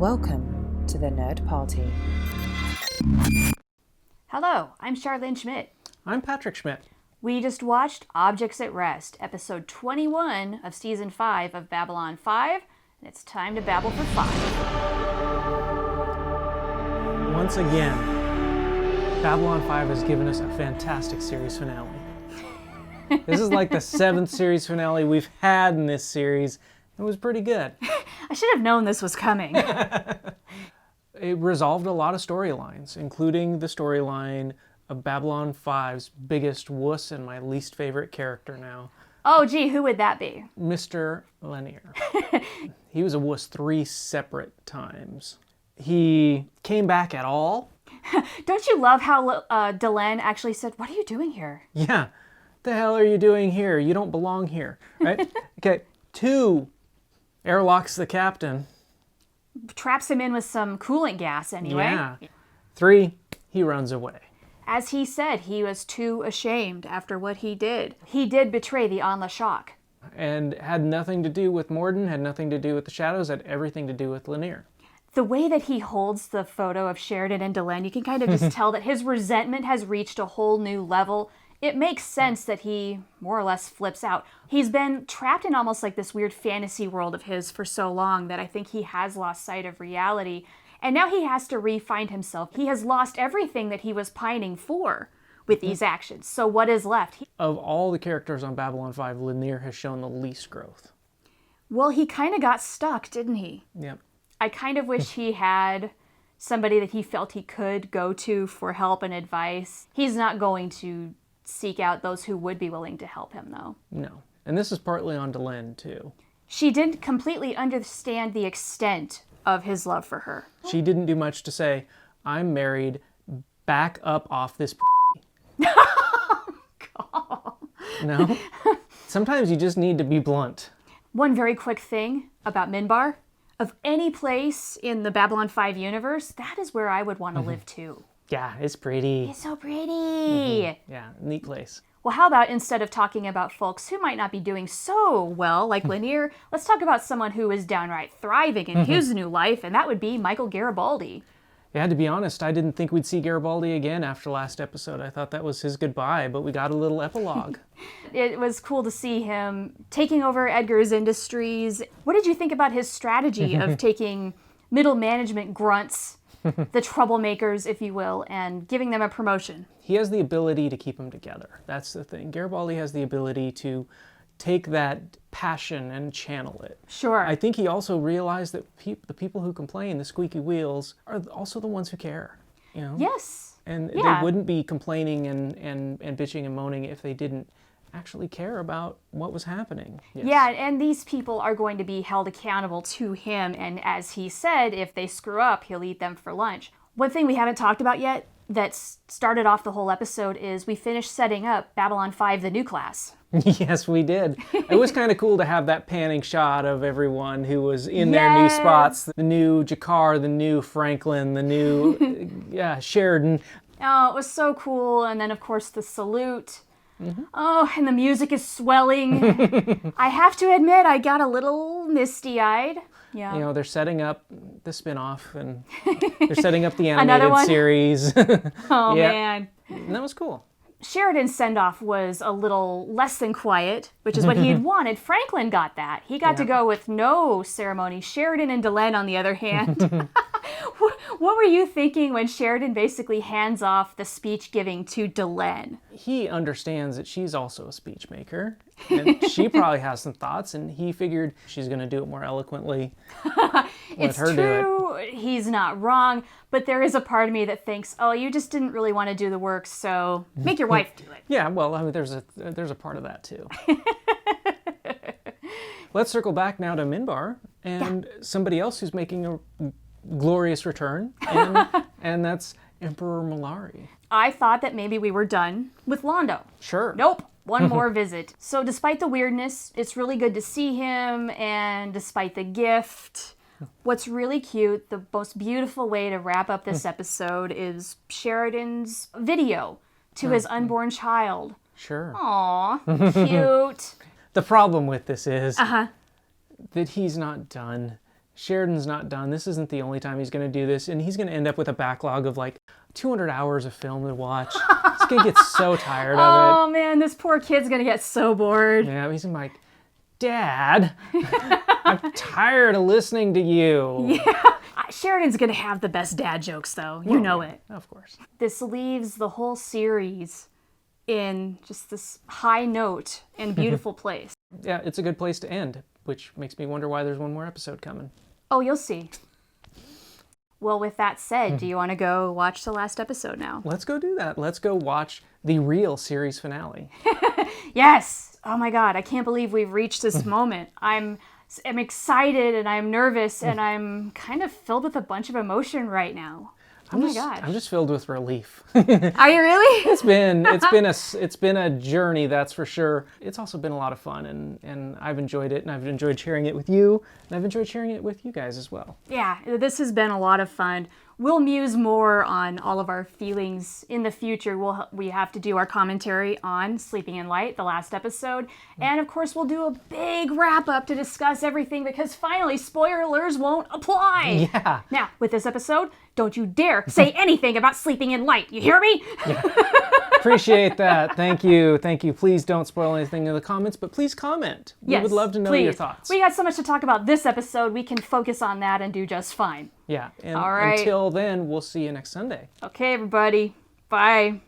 Welcome to the Nerd Party. Hello, I'm Charlene Schmidt. I'm Patrick Schmidt. We just watched Objects at Rest, episode 21 of season 5 of Babylon 5, and it's time to babble for 5. Once again, Babylon 5 has given us a fantastic series finale. This is like the 7th series finale we've had in this series. It was pretty good. I should have known this was coming. It resolved a lot of storylines, including the storyline of Babylon 5's biggest wuss and my least favorite character now. Oh, gee, who would that be? Mr. Lennier. He was a wuss 3 separate times. He came back at all. Don't you love how Delenn actually said, "What are you doing here?" Yeah. The hell are you doing here? You don't belong here, right? Okay. 2, airlocks the captain. Traps him in with some coolant gas anyway. Yeah. 3, he runs away. As he said, he was too ashamed after what he did. He did betray the Anla Shock. And had nothing to do with Morden, had nothing to do with the Shadows, had everything to do with Lennier. The way that he holds the photo of Sheridan and Delenn, you can kind of just tell that his resentment has reached a whole new level. It makes sense that he more or less flips out. He's been trapped in almost like this weird fantasy world of his for so long that I think he has lost sight of reality. And now he has to re-find himself. He has lost everything that he was pining for with these actions. So what is left? Of all the characters on Babylon 5, Lennier has shown the least growth. Well, he kind of got stuck, didn't he? Yep. I kind of wish he had somebody that he felt he could go to for help and advice. He's not going to seek out those who would be willing to help him, though. No. And this is partly on Delenn, too. She didn't completely understand the extent of his love for her. She didn't do much to say, "I'm married, back up off this God. No? Sometimes you just need to be blunt. One very quick thing about Minbar. Of any place in the Babylon 5 universe, that is where I would want to live too. Yeah, it's pretty. It's so pretty. Yeah, neat place. Well, how about instead of talking about folks who might not be doing so well, like Lennier, let's talk about someone who is downright thriving in his new life, and that would be Michael Garibaldi. Yeah, to be honest, I didn't think we'd see Garibaldi again after last episode. I thought that was his goodbye, but we got a little epilogue. It was cool to see him taking over Edgar's Industries. What did you think about his strategy of taking middle management grunts, the troublemakers, if you will, and giving them a promotion? He has the ability to keep them together. That's the thing. Garibaldi has the ability to take that passion and channel it. Sure. I think he also realized that the people who complain, the squeaky wheels, are also the ones who care. You know? Yes. And Yeah. they wouldn't be complaining and bitching and moaning if they didn't actually care about what was happening. Yes. Yeah, and these people are going to be held accountable to him, and as he said, if they screw up, he'll eat them for lunch. One thing we haven't talked about yet that started off the whole episode is we finished setting up Babylon 5, the new class. Yes, we did. It was kind of cool to have that panning shot of everyone who was in their new spots. The new Jakar, the new Franklin, the new Sheridan. Oh, it was so cool. And then, of course, the salute. Oh, and the music is swelling. I have to admit, I got a little misty-eyed. Yeah. You know, they're setting up the spin-off, and they're setting up the animated series. Oh, man. And that was cool. Sheridan's send-off was a little less than quiet, which is what he had wanted. Franklin got that. He got to go with no ceremony. Sheridan and Delenn, on the other hand. What were you thinking when Sheridan basically hands off the speech-giving to Delenn? He understands that she's also a speech maker, and she probably has some thoughts, and he figured she's going to do it more eloquently. It's true, he's not wrong, but there is a part of me that thinks, oh, you just didn't really want to do the work, so make your wife do it. Yeah, well, I mean, there's a part of that, too. Let's circle back now to Minbar, and somebody else who's making a glorious return, and that's Emperor Malari. I thought that maybe we were done with Londo. Sure. Nope. One more visit. So despite the weirdness, it's really good to see him, and despite the gift, what's really cute, the most beautiful way to wrap up this episode is Sheridan's video to his unborn child. Sure. Aw, cute. The problem with this is that he's not done. Sheridan's not done. This isn't the only time he's going to do this, and he's going to end up with a backlog of like 200 hours of film to watch. He's going to get so tired of it. Oh man, this poor kid's gonna get so bored. Yeah, he's gonna be like, Dad, I'm tired of listening to you. Yeah. Sheridan's gonna have the best dad jokes though. You know it. Of course. This leaves the whole series in just this high note and beautiful place. Yeah, it's a good place to end, which makes me wonder why there's one more episode coming. Oh, you'll see. Well, with that said, do you want to go watch the last episode now? Let's go do that. Let's go watch the real series finale. Yes! Oh my god, I can't believe we've reached this moment. I'm excited and I'm nervous and I'm kind of filled with a bunch of emotion right now. Oh my gosh. I'm just filled with relief. Are you really? It's been a journey, that's for sure. It's also been a lot of fun, and I've enjoyed it, and I've enjoyed sharing it with you, and I've enjoyed sharing it with you guys as well. Yeah, this has been a lot of fun. We'll muse more on all of our feelings in the future. We have to do our commentary on Sleeping in Light, the last episode. And of course, we'll do a big wrap up to discuss everything because finally, spoilers won't apply. Yeah. Now, with this episode, don't you dare say anything about Sleeping in Light. You hear me? Yeah. Appreciate that. Thank you. Thank you. Please don't spoil anything in the comments, but please comment. We would love to know your thoughts. We got so much to talk about this episode. We can focus on that and do just fine. Yeah. And all right. Until then, we'll see you next Sunday. Okay, everybody. Bye.